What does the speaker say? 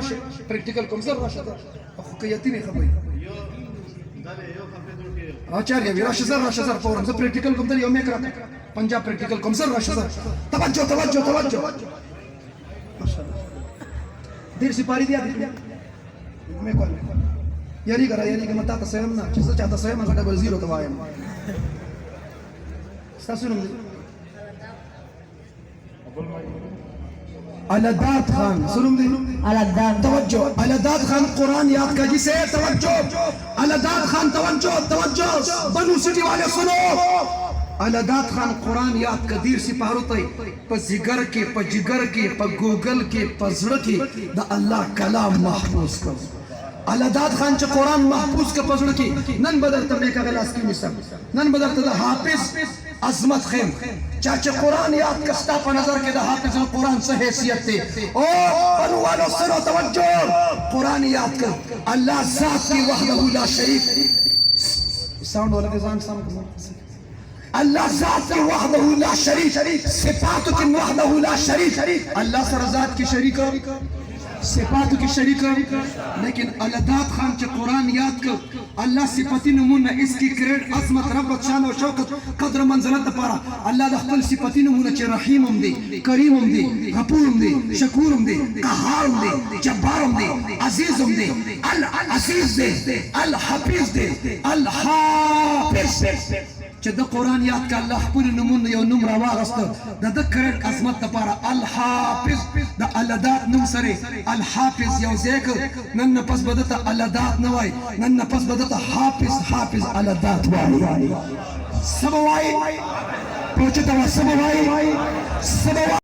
راشه practical کوم زر راشه خو که یتیمې خبرې آچاریا وی راشه زر فورم زه پریکټیکل کوم there you make راته Punjab practical کوم زر راشه زر توجه دیر سپاری دیا مې کول یاري ګره متا تاسو هم نه چې څه چاته سم هغه ډبل زیرو ته وایم تاسو نوم अलदाद खान सुनो अलदाद तवज्जो अलदाद खान कुरान याद कीजिए से तवज्जो अलदाद खान तवज्जो बनू सिटी वाले सुनो अलदाद खान कुरान याद कदीर सिपारो तय प जिगर के प जिगर के प गूगल के प जड़ के द अल्लाह कलाम महफूज कर अलदाद खान च कुरान महफूज के पजड़ की नन बदल तबे का गलास की मिसम नन बदल त हाफिज अजमत खेम चाचे कुरान याद कस्ता पर नजर के हाफिज कुरान से हैसियत थे ओ बनु वालों सुनो तवज्जो कुरान याद कर अल्लाह जात की वहदहु ला शरीक साउंड वाला के जान साम अल्लाह जात की वहदहु ला शरीक सिफात की वहदहु ला शरीक अल्लाह सर जात की शरीक सिफात की शरीक लेकिन अलदाद खान च कुरान याद कर अल्लाह सिफती नमूना इसकी क्रेड अजमत रब्बत शान और शौकत कद्र मंजिलत पारा अल्लाह द खपल सिफती नमूना च रहीम हम दे करीम हम दे गफूर हम दे शकूर हम दे कहार हम दे जब्बार हम दे अजीज हम दे अल अजीज दे अल हाफिज दे अल हाफिज چې د قران یاد ک الله خپل نمونه یو نوم راوغست د کرت عظمت لپاره الحافظ د الادات نوم سره الحافظ یو ذکر نن پس بدته الادات نه وای نن پس بدته حافظ الادات وای سبوای پوچته سبوای